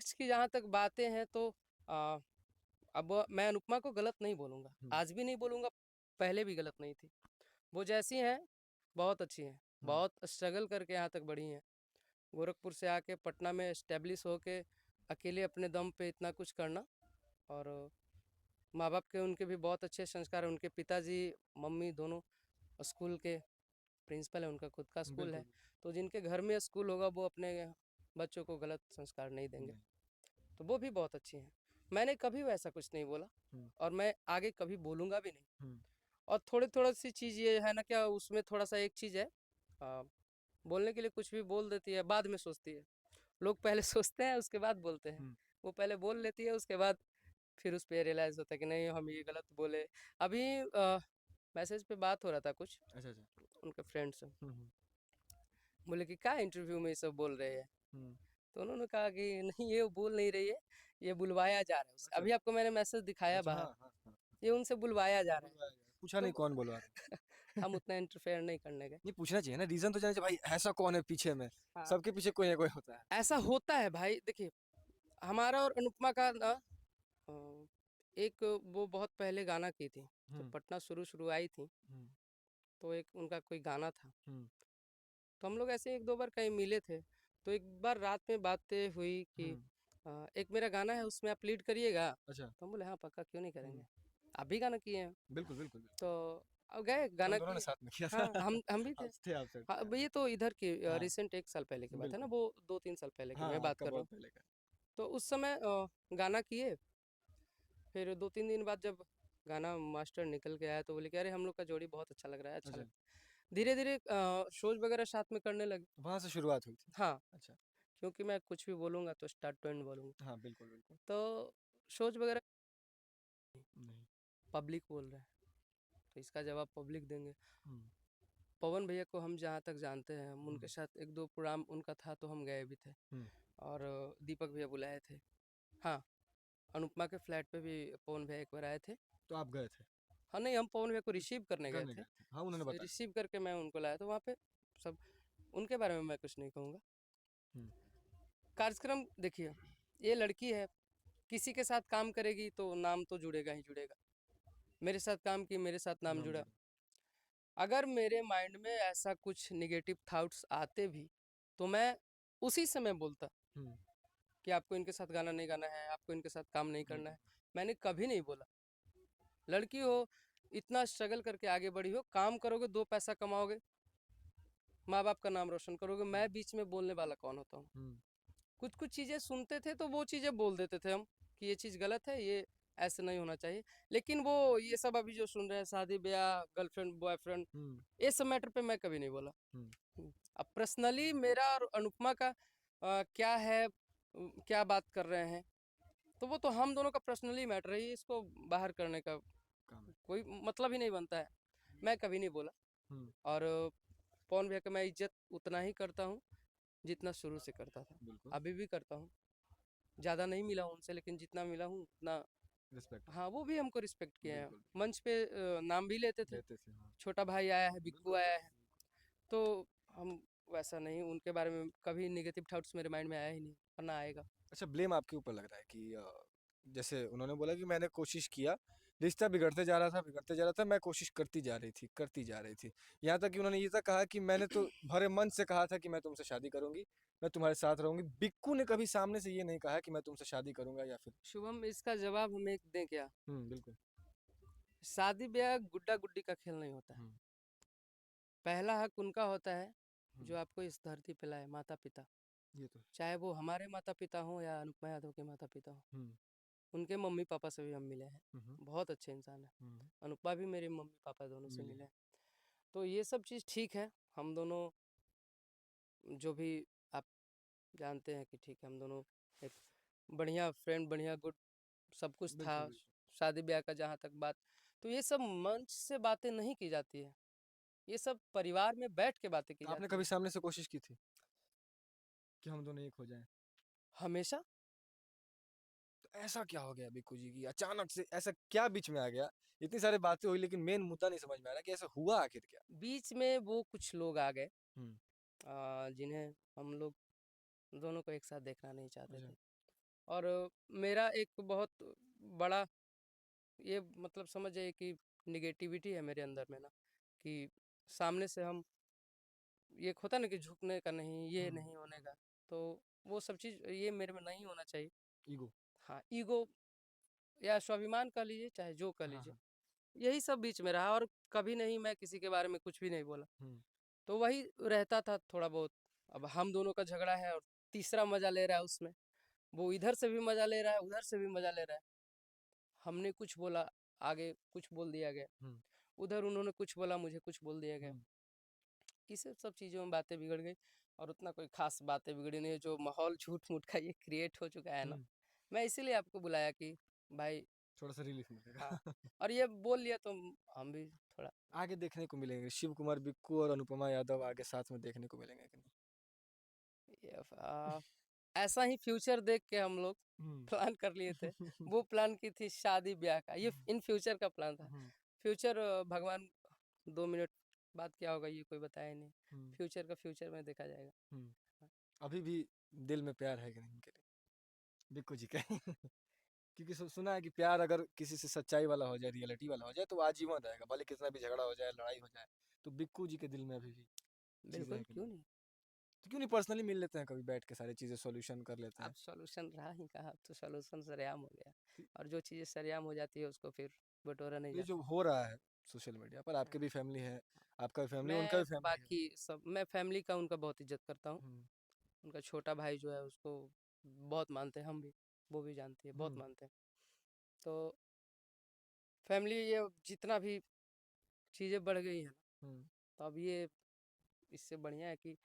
Facts की जहाँ तक बातें हैं तो आ, अब मैं अनुपमा को गलत नहीं बोलूँगा, आज भी नहीं बोलूँगा, पहले भी गलत नहीं थी। वो जैसी हैं बहुत अच्छी हैं, बहुत स्ट्रगल करके यहाँ तक बढ़ी हैं। गोरखपुर से आके पटना में एस्टेब्लिश होके अकेले अपने दम पे इतना कुछ करना, और माँ बाप के उनके भी बहुत अच्छे संस्कार हैं। उनके पिताजी मम्मी दोनों स्कूल के प्रिंसिपल है, उनका खुद का स्कूल है। बिल्कुल। तो जिनके घर में स्कूल होगा वो अपने बच्चों को गलत संस्कार नहीं देंगे। नहीं। तो वो भी बहुत अच्छी हैं, मैंने कभी वैसा कुछ नहीं बोला, हम्म। और मैं आगे कभी बोलूँगा भी नहीं। हम्म। और थोड़ी थोड़ी सी चीज़ ये है ना, क्या उसमें थोड़ा सा एक चीज़ है, आ, बोलने के लिए कुछ भी बोल देती है, बाद में सोचती है। लोग पहले सोचते हैं उसके बाद बोलते हैं, हम्म। वो पहले बोल लेती है, उसके बाद फिर उस पे रियलाइज़ होता है कि नहीं हम ये गलत बोले। अभी मैसेज पे बात हो रहा था कुछ अच्छा अच्छा। उनके फ्रेंड से, हम्म। बोले कि क्या इंटरव्यू में ये सब बोल रहे हैं। हम्म। तो उन्होंने कहा कि नहीं ये बोल नहीं रही है, ये बुलवाया जा रहा है उसे। अच्छा अभी आपको मैंने मैसेज दिखाया अच्छा। हाँ बाहर, हाँ हाँ। ये उनसे बुलवाया जा रहा है। बुलवाया गया, पूछा नहीं तो कौन बुलवा रहा हम है। उतना इंटरफेयर नहीं करने गए। नहीं, पूछना चाहिए ना, रीजन तो जाने चाहिए भाई, ऐसा कौन है पीछे में। हाँ, सबके पीछे कोई ना कोई होता है। ऐसा होता है भाई। देखिए, हमारा और अनुपमा का ना, अ, एक वो बहुत पहले गाना की थी, जब हम्म। पटना शुरू शुरू आई थी, हम्म। तो एक उनका कोई गाना था। हम्म। तो हम लोग ऐसे एक दो बार कहीं मिले थे, तो एक बार रात में बातें हुई कि हम्म। एक मेरा गाना है उसमें आप लीड करिएगा। अच्छा। तो हम बोले हाँ पक्का, क्यों नहीं हम्म। करेंगे, आप भी गाना किए हैं। बिल्कुल बिल्कुल बिल्कुल। तो अब गए हम गाना दोनों ने किए। साथ में किया था। हाँ, हम भी थे। आप थे, आप सेट हाँ, थे। अब ये तो इधर की हाँ रिसेंट 1 साल पहले की बात है ना, बिल्कुल। वो 2-3 साल पहले की हाँ मैं बात आपका कर रहा बहुत हूँ। पहले का। तो उस समय गाना किए, फिर 2-3 दिन बाद जब गाना मास्टर निकल के आया तो बोले कि अरे हम लोग का जोड़ी बहुत अच्छा लग रहा है, अच्छा अच्छा। लगता है। धीरे धीरे शोज वगैरह साथ में करने लगे। वहां से शुरुआत हुई थी। हाँ, अच्छा। क्योंकि मैं कुछ भी बोलूँगा तो स्टार्ट टू एंड बोलूँगा। हाँ बिल्कुल बिल्कुल। तो शोज वगैरह, नहीं। पब्लिक बोल रहे हैं तो इसका जवाब पब्लिक देंगे। हम्म। पवन भैया को हम जहाँ तक जानते हैं, हम हम्म। उनके साथ एक दो प्रोग्राम उनका था तो हम गए भी थे। हम्म। और दीपक भैया बुलाए थे। हाँ, अनुपमा के फ्लैट पे भी पवन भैया एक बार आए थे। तो आप गए थे। हाँ नहीं, हम पवन भैया को रिसीव करने गए करने थे। गए थे, हाँ उन्होंने बताया। रिसीव करके मैं उनको लाया, तो वहाँ पे सब उनके बारे में मैं कुछ नहीं कहूँगा। हम्म। कार्यक्रम देखिए, ये लड़की है, किसी के साथ काम करेगी तो नाम तो जुड़ेगा ही जुड़ेगा। मेरे साथ काम की, मेरे साथ नाम नाम जुड़ा। जुड़ा। अगर मेरे माइंड में ऐसा कुछ निगेटिव थॉट्स आते भी तो मैं उसी समय बोलता हम्म। कि आपको इनके साथ गाना नहीं गाना है, आपको इनके साथ काम नहीं नहीं करना है। करना। मैंने कभी नहीं बोला। लड़की हो, इतना स्ट्रगल करके आगे बढ़ी हो, काम करोगे, 2 पैसा कमाओगे, माँ बाप का नाम रोशन करोगे। मैं बीच में बोलने वाला कौन होता हूँ। हम्म। कुछ कुछ चीज़ें सुनते थे तो वो चीज़ें बोल देते थे हम, कि ये चीज़ गलत है, ये ऐसे नहीं होना चाहिए। लेकिन वो ये सब अभी जो सुन रहे हैं, शादी ब्याह, गर्लफ्रेंड बॉयफ्रेंड, हम्म। ये सब मैटर पे मैं कभी नहीं बोला। हम्म। अब पर्सनली मेरा और अनुपमा का क्या है, क्या बात कर रहे हैं, तो वो तो हम दोनों का पर्सनली मैटर है, इसको बाहर करने का काम है। कोई मतलब ही नहीं बनता है। मैं कभी नहीं बोला। हम्म। और पवन भैया का मैं इज्जत उतना ही करता हूँ जितना शुरू से करता था, बिल्कुल। अभी भी करता हूँ। ज़्यादा नहीं मिला हूँ उनसे, लेकिन जितना मिला हूँ उतना। रिस्पेक्ट। हाँ, वो भी हमको रिस्पेक्ट किए हैं, बिल्कुल। मंच पे नाम भी लेते थे। लेते थे हाँ। छोटा भाई आया है, बिक्कू बिल्कुल आया है, बिल्कुल। तो हम वैसा नहीं, उनके बारे में कभी निगेटिव थॉट्स मेरे माइंड में आया ही नहीं, और ना आएगा। अच्छा, ब्लेम आपके ऊपर लग रहा है कि जैसे उन्होंने बोला कि मैंने कोशिश किया, रिश्ता बिगड़ते जा रहा था, बिगड़ते जा रहा था, मैं कोशिश करती जा रही थी, करती जा रही थी। यहाँ तक कि उन्होंने ये तक कहा कि मैंने तो भरे मन से कहा था कि मैं तुमसे शादी करूंगी, मैं तुम्हारे साथ रहूंगी। बिक्कू ने कभी सामने से ये नहीं कहा कि मैं तुमसे शादी करूंगा या फिर। शुभम, इसका जवाब हम एक दें क्या? बिल्कुल। शादी ब्याह गुड्डा गुड्डी का खेल नहीं होता है। हम्म। पहला हक उनका होता है हम्म। जो आपको इस धरती पे लाए, माता पिता। ये तो है। चाहे वो हमारे माता पिता हों या अनुपमा यादव के माता पिता हों, हम्म। उनके मम्मी पापा से भी हम मिले हैं, हम्म। बहुत अच्छे इंसान हैं। हम्म। अनुपमा भी मेरे मम्मी पापा दोनों से मिले मिले हैं। हैं। तो ये सब चीज़ ठीक है। हम दोनों जो भी आप जानते हैं कि ठीक है, हम दोनों एक बढ़िया फ्रेंड, बढ़िया गुड सब कुछ था। बिल्कुल बिल्कुल। शादी ब्याह का जहाँ तक बात, तो ये सब मंच से बातें नहीं की जाती है, ये सब परिवार में बैठ के बातें की आपने जाती कभी है। सामने से कोशिश की थी कि हम दोनों एक हो जाएं? हमेशा। तो ऐसा क्या हो गया बिक्कू जी की अचानक से, ऐसा क्या बीच में आ गया? इतनी सारी बातें हुई लेकिन मेन मुद्दा नहीं समझ में आ रहा कि ऐसा हुआ आखिर क्या। बीच में वो कुछ लोग आ गए, हम्म। जिन्हें हम लोग दोनों को एक साथ देखना नहीं चाहते अच्छा। थे। और मेरा एक बहुत बड़ा ये मतलब समझ जाइए कि नेगेटिविटी है मेरे अंदर में ना, कि सामने से हम ये एक होता है ना कि झुकने का नहीं, ये हम्म। नहीं होने का, तो वो सब चीज़ ये मेरे में नहीं होना चाहिए। ईगो। हाँ, ईगो या स्वाभिमान कह लीजिए, चाहे जो कह हाँ लीजिए, हाँ। यही सब बीच में रहा और कभी नहीं मैं किसी के बारे में कुछ भी नहीं बोला। हम्म। तो वही रहता था थोड़ा बहुत। अब हम दोनों का झगड़ा है और तीसरा मज़ा ले रहा है उसमें। वो इधर से भी मज़ा ले रहा है, उधर से भी मज़ा ले रहा है। हमने कुछ बोला, आगे कुछ बोल दिया गया। हम्म। उधर उन्होंने कुछ बोला, मुझे कुछ बोल दिया गया। हम्म। इस सब चीज़ों में बातें बिगड़ गई और उतना कोई ख़ास बातें बिगड़ी नहीं है, जो माहौल झूठ-मूठ का ये क्रिएट हो चुका है ना, हम्म। मैं इसीलिए आपको बुलाया कि भाई थोड़ा सा रिलीफ हाँ, मिलेगा। और ये बोल लिया तो हम भी थोड़ा आगे देखने को मिलेंगे शिव कुमार बिक्कू और अनुपमा यादव आगे साथ में देखने को मिलेंगे कि ये ऐसा ही फ्यूचर देख के हम लोग नहीं? प्लान कर लिए थे। हम्म। वो प्लान की थी शादी-ब्याह का, ये इन फ्यूचर का प्लान था। हम्म। फ्यूचर भगवान 2 मिनट बाद क्या होगा ये कोई बताया नहीं। हम्म। फ्यूचर का फ्यूचर में देखा जाएगा। हम्म। अभी भी दिल में प्यार है कि नहीं उनके लिए बिक्कू जी का? क्योंकि सुना है कि प्यार अगर किसी से सच्चाई वाला हो जाए, रियलिटी वाला हो जाए, तो वो आजीवन रहेगा, भले कितना भी झगड़ा हो जाए, लड़ाई हो जाए। तो बिक्कू जी के दिल में अभी भी चीजें बिल्कुल, हैं कि क्यों नहीं? नहीं? तो क्यों नहीं पर्सनली मिल लेते हैं कभी, बैठ के सारी चीजें सॉल्यूशन कर लेते अब हैं? सॉल्यूशन रहा ही कहाँ, अब तो सॉल्यूशन सरेआम हो गया। तो और जो चीज़ें सरेआम हो जाती है उसको फिर बटोरा नहीं ये जो जाता। हो रहा है सोशल मीडिया पर, आपके भी फैमिली है, आपका भी फैमिली, उनका मैं भी फैमिली है। बाकी सब मैं फैमिली का उनका बहुत इज़्ज़त करता हूँ। हम्म। उनका छोटा भाई जो है उसको बहुत मानते हैं हम भी, वो भी जानती है, बहुत हम्म। मानते हैं। तो फैमिली ये जितना भी चीज़ें बढ़ गई हैं ना, हम्म। तो अब ये इससे बढ़िया है कि